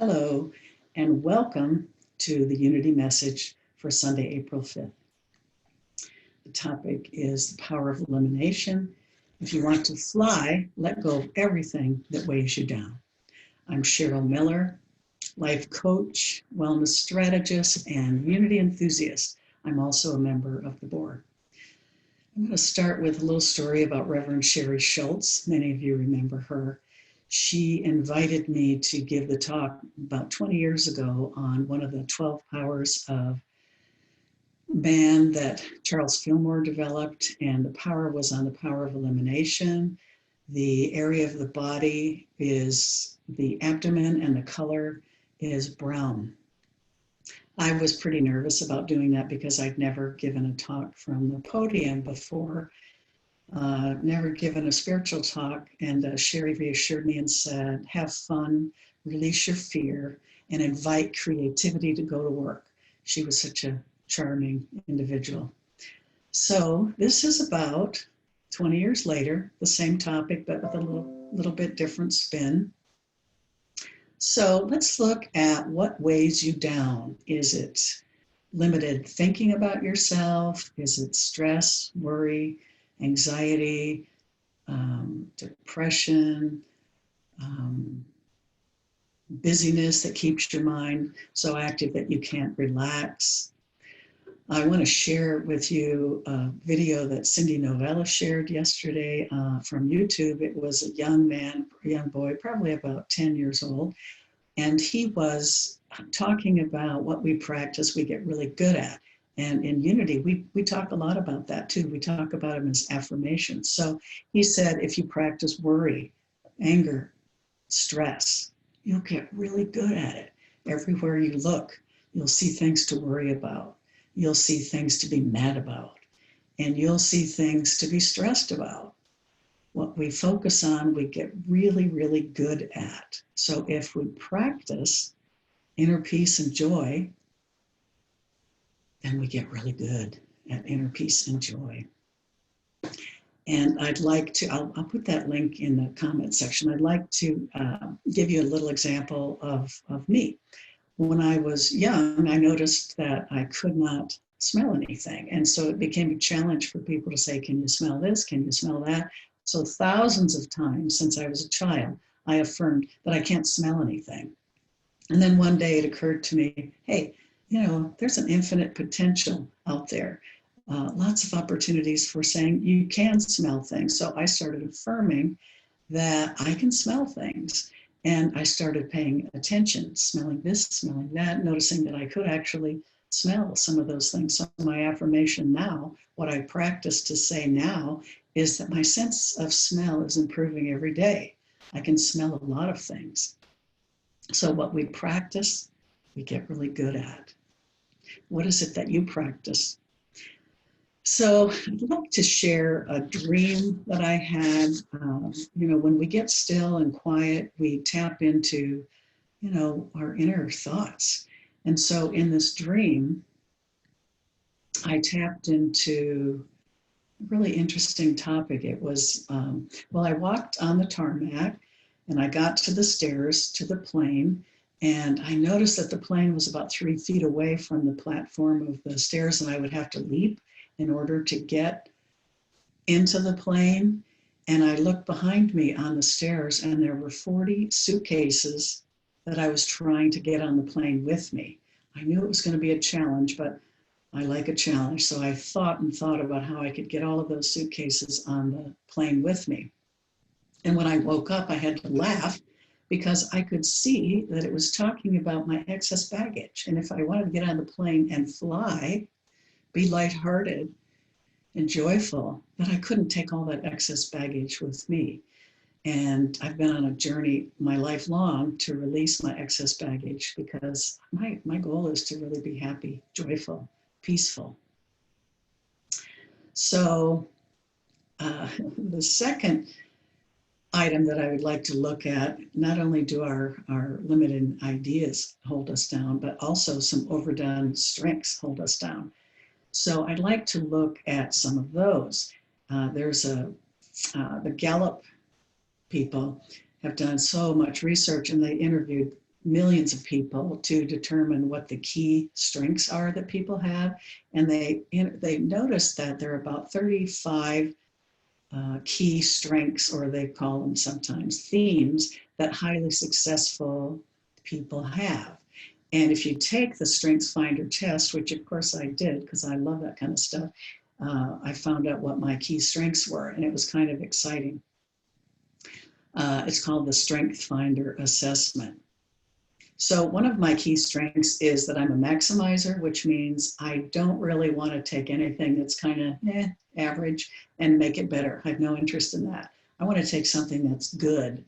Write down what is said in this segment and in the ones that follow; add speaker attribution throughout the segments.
Speaker 1: Hello, and welcome to the Unity message for Sunday, April 5th. The topic is the power of elimination. If you want to fly, let go of everything that weighs you down. I'm Cheryl Miller, life coach, wellness strategist, and Unity enthusiast. I'm also a member of the board. I'm going to start with a little story about Reverend Sherry Schultz. Many of you remember her. She invited me to give the talk about 20 years ago on one of the 12 powers of man that Charles Fillmore developed, and the power was on the power of elimination. The area of the body is the abdomen, and the color is brown. I was pretty nervous about doing that because I'd never given a talk from the podium before, never given a spiritual talk. And Sherry reassured me and said, have fun, release your fear, and invite creativity to go to work. She was such a charming individual. So this is about 20 years later, the same topic, but with a little bit different spin. So let's look at what weighs you down. Is it limited thinking about yourself? Is it stress, worry, anxiety, depression, busyness that keeps your mind so active that you can't relax? I want to share with you a video that Cindy Novella shared yesterday from YouTube. It was a young man, a young boy, probably about 10 years old, and he was talking about what we practice, we get really good at. And in Unity, we talk a lot about that too. We talk about them as affirmations. So he said, if you practice worry, anger, stress, you'll get really good at it. Everywhere you look, you'll see things to worry about. You'll see things to be mad about, and you'll see things to be stressed about. What we focus on, we get really, really good at. So if we practice inner peace and joy, then we get really good at inner peace and joy. And I'd like to, I'll put that link in the comment section. I'd like to give you a little example of me. When I was young, I noticed that I could not smell anything. And so it became a challenge for people to say, can you smell this? Can you smell that? So thousands of times since I was a child, I affirmed that I can't smell anything. And then one day it occurred to me, hey, you know, there's an infinite potential out there. Lots of opportunities for saying you can smell things. So I started affirming that I can smell things. And I started paying attention, smelling this, smelling that, noticing that I could actually smell some of those things. So my affirmation now, what I practice to say now, is that my sense of smell is improving every day. I can smell a lot of things. So what we practice, we get really good at. What is it that you practice? So I'd like to share a dream that I had. You know, when we get still and quiet, we tap into, you know, our inner thoughts. And so in this dream, I tapped into a really interesting topic. It was, well, I walked on the tarmac and I got to the stairs to the plane, and I noticed that the plane was about 3 feet away from the platform of the stairs, and I would have to leap in order to get into the plane. And I looked behind me on the stairs, and there were 40 suitcases that I was trying to get on the plane with me. I knew it was going to be a challenge, but I like a challenge. So I thought about how I could get all of those suitcases on the plane with me. And when I woke up, I had to laugh because I could see that it was talking about my excess baggage. And if I wanted to get on the plane and fly, be lighthearted and joyful, but I couldn't take all that excess baggage with me. And I've been on a journey my life long to release my excess baggage, because my goal is to really be happy, joyful, peaceful. So the second item that I would like to look at, not only do our limited ideas hold us down, but also some overdone strengths hold us down. So I'd like to look at some of those. There's the Gallup people have done so much research, and they interviewed millions of people to determine what the key strengths are that people have. And they noticed that there are about 35 key strengths, or they call them sometimes themes, that highly successful people have. And if you take the Strengths Finder test, which of course I did because I love that kind of stuff, I found out what my key strengths were, and it was kind of exciting. It's called the Strength Finder assessment. So one of my key strengths is that I'm a maximizer, which means I don't really want to take anything that's kind of average and make it better. I have no interest in that. I want to take something that's good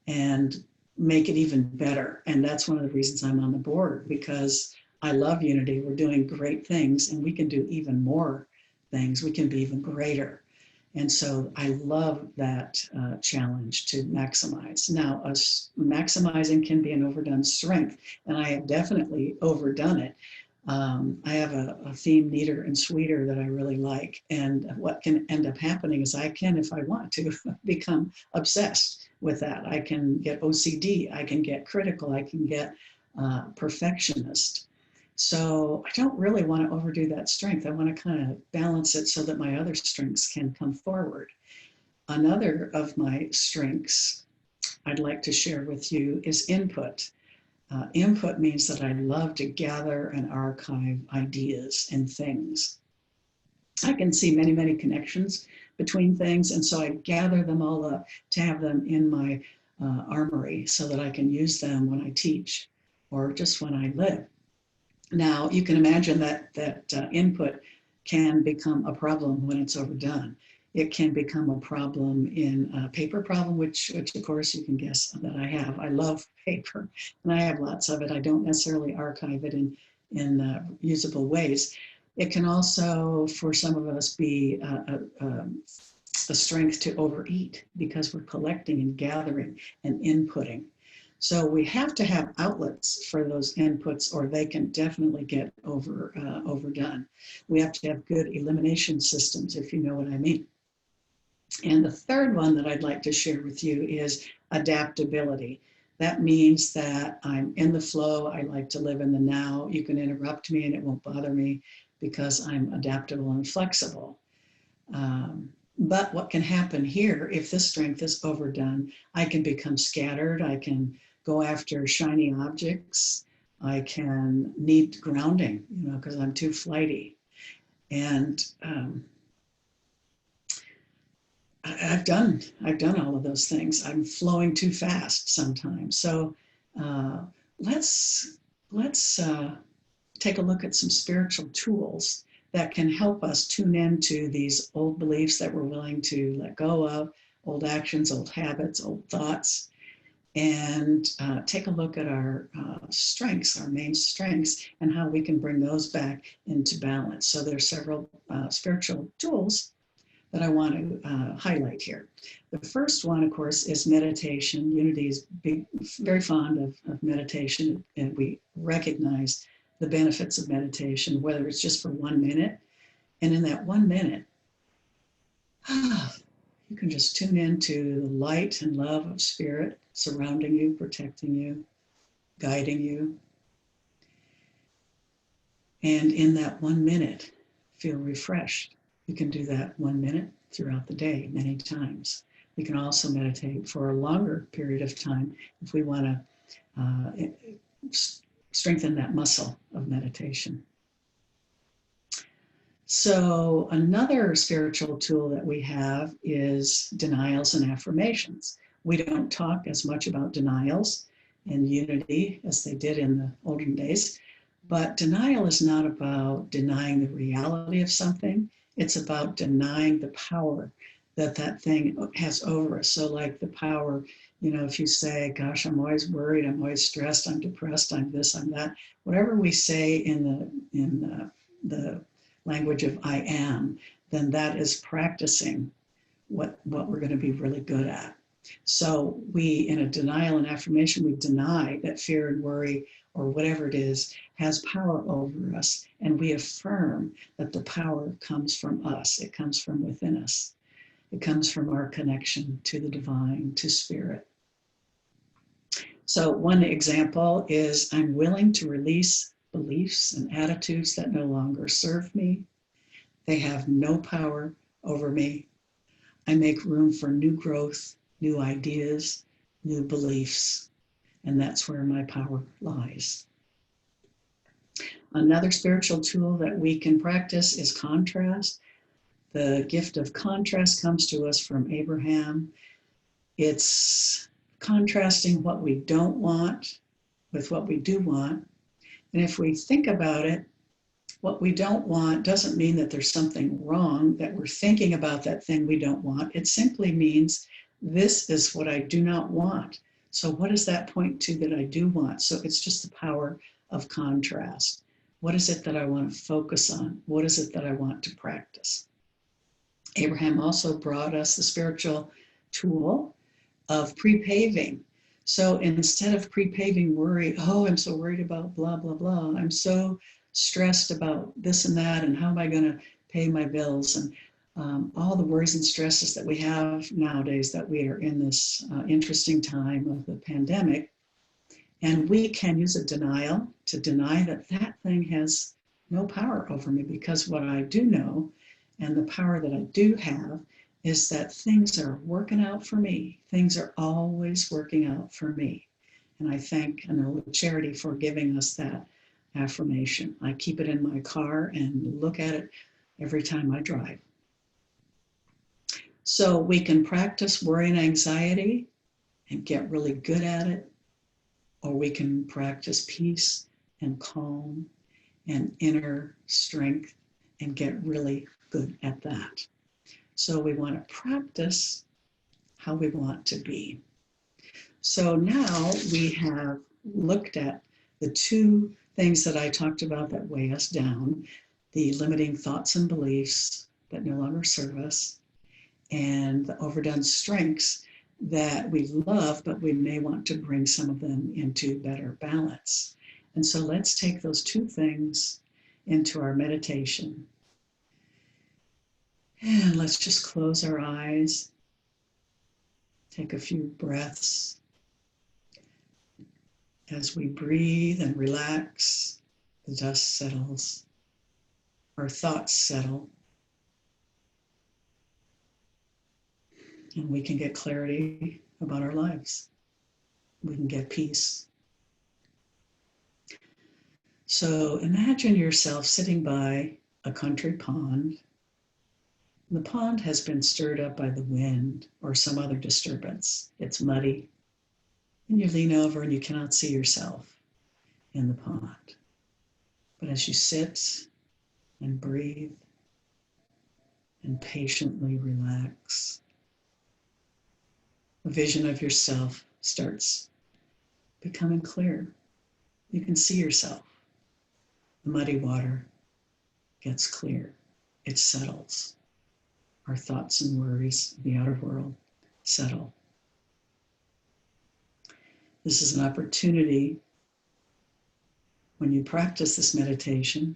Speaker 1: and make it even better. And that's one of the reasons I'm on the board, because I love Unity. We're doing great things, and we can do even more things. We can be even greater. And so I love that challenge to maximize. Now, maximizing can be an overdone strength, and I have definitely overdone it. I have a theme, neater and sweeter, that I really like. And what can end up happening is I can, if I want to, become obsessed with that. I can get OCD, I can get critical, I can get perfectionist. So I don't really want to overdo that strength. I want to kind of balance it so that my other strengths can come forward. Another of my strengths I'd like to share with you is input. Input means that I love to gather and archive ideas and things. I can see many, many connections between things, and so I gather them all up to have them in my armory so that I can use them when I teach or just when I live. Now, you can imagine that input can become a problem when it's overdone. It can become a problem in a paper problem, which of course you can guess that I have. I love paper, and I have lots of it. I don't necessarily archive it in usable ways. It can also, for some of us, be a strength to overeat because we're collecting and gathering and inputting. So we have to have outlets for those inputs, or they can definitely get overdone. We have to have good elimination systems, if you know what I mean. And the third one that I'd like to share with you is adaptability. That means that I'm in the flow. I like to live in the now. You can interrupt me and it won't bother me because I'm adaptable and flexible. But what can happen here, if this strength is overdone, I can become scattered. I can go after shiny objects. I can need grounding, because I'm too flighty. And I've done all of those things. I'm flowing too fast sometimes. So let's take a look at some spiritual tools that can help us tune into these old beliefs that we're willing to let go of, old actions, old habits, old thoughts, and take a look at our strengths, our main strengths, and how we can bring those back into balance. So there's several spiritual tools that I want to highlight here. The first one, of course, is meditation. Unity is very fond of meditation, and we recognize the benefits of meditation, whether it's just for 1 minute. And in that 1 minute, you can just tune into the light and love of spirit surrounding you, protecting you, guiding you. And in that 1 minute, feel refreshed. You can do that 1 minute throughout the day, many times. We can also meditate for a longer period of time if we want to strengthen that muscle of meditation. So another spiritual tool that we have is denials and affirmations. We don't talk as much about denials in Unity as they did in the olden days, but denial is not about denying the reality of something. It's about denying the power that thing has over us. So like the power, if you say, gosh, I'm always worried, I'm always stressed, I'm depressed, I'm this, I'm that, whatever we say in the language of I am, then that is practicing what we're going to be really good at. So we, in a denial and affirmation, we deny that fear and worry or whatever it is has power over us. And we affirm that the power comes from us. It comes from within us. It comes from our connection to the divine, to spirit. So one example is I'm willing to release beliefs and attitudes that no longer serve me. They have no power over me. I make room for new growth, new ideas, new beliefs, and that's where my power lies. Another spiritual tool that we can practice is contrast. The gift of contrast comes to us from Abraham. It's contrasting what we don't want with what we do want. And if we think about it, what we don't want doesn't mean that there's something wrong, that we're thinking about that thing we don't want. It simply means this is what I do not want. So what does that point to that I do want? So it's just the power of contrast. What is it that I want to focus on? What is it that I want to practice? Abraham also brought us the spiritual tool of pre-paving. So instead of pre-paving worry, oh, I'm so worried about blah, blah, blah. I'm so stressed about this and that, and how am I going to pay my bills, and all the worries and stresses that we have nowadays, that we are in this interesting time of the pandemic. And we can use a denial to deny that that thing has no power over me, because what I do know and the power that I do have is that things are working out for me. Things are always working out for me. And I thank Charity for giving us that affirmation. I keep it in my car and look at it every time I drive. So we can practice worry and anxiety and get really good at it, or we can practice peace and calm and inner strength and get really good at that. So we want to practice how we want to be. So now we have looked at the two things that I talked about that weigh us down: the limiting thoughts and beliefs that no longer serve us, and the overdone strengths that we love, but we may want to bring some of them into better balance. And so let's take those two things into our meditation. And let's just close our eyes, take a few breaths. As we breathe and relax, the dust settles, our thoughts settle, and we can get clarity about our lives. We can get peace. So imagine yourself sitting by a country pond. The pond has been stirred up by the wind or some other disturbance. It's muddy, and you lean over and you cannot see yourself in the pond. But as you sit and breathe and patiently relax, a vision of yourself starts becoming clear. You can see yourself. The muddy water gets clear. It settles. Our thoughts and worries of the outer world settle. This is an opportunity, when you practice this meditation,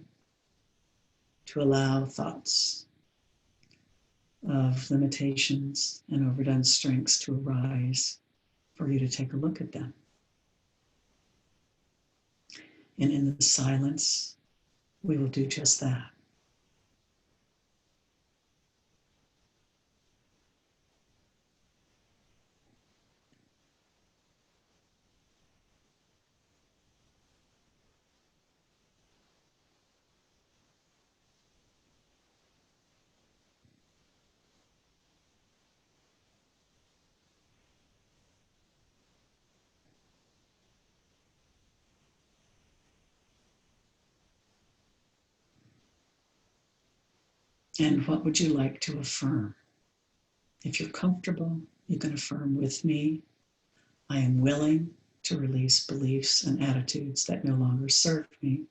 Speaker 1: to allow thoughts of limitations and overdone strengths to arise, for you to take a look at them. And in the silence, we will do just that. And what would you like to affirm? If you're comfortable, you can affirm with me: I am willing to release beliefs and attitudes that no longer serve me.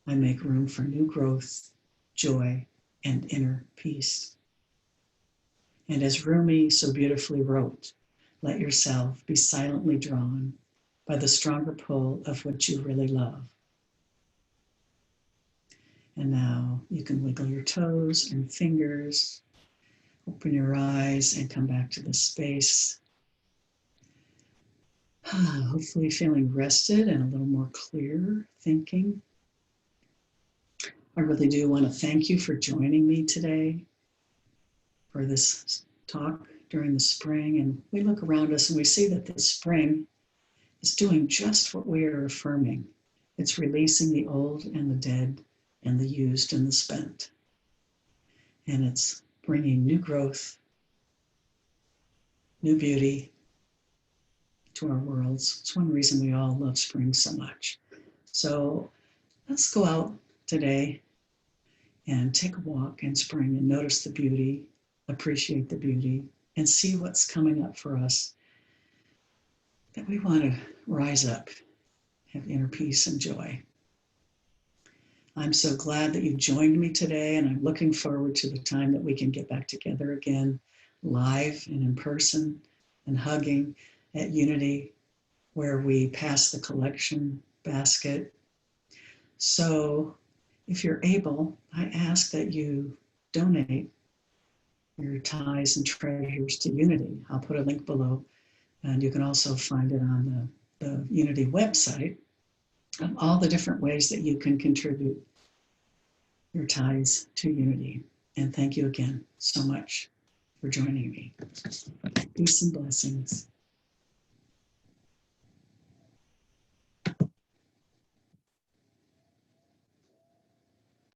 Speaker 1: I make room for new growth, joy, and inner peace. And as Rumi so beautifully wrote, let yourself be silently drawn by the stronger pull of what you really love. And now you can wiggle your toes and fingers, open your eyes, and come back to the space. Hopefully feeling rested and a little more clear thinking. I really do want to thank you for joining me today for this talk during the spring. And we look around us and we see that the spring is doing just what we are affirming. It's releasing the old and the dead and the used and the spent. And it's bringing new growth, new beauty to our worlds. It's one reason we all love spring so much. So let's go out today and take a walk in spring and notice the beauty, appreciate the beauty, and see what's coming up for us, that we want to rise up, have inner peace and joy. I'm so glad that you joined me today, and I'm looking forward to the time that we can get back together again, live and in person, and hugging at Unity, where we pass the collection basket. So if you're able, I ask that you donate your ties and treasures to Unity. I'll put a link below, and you can also find it on the Unity website of all the different ways that you can contribute your ties to Unity. And thank you again so much for joining me. Peace and blessings.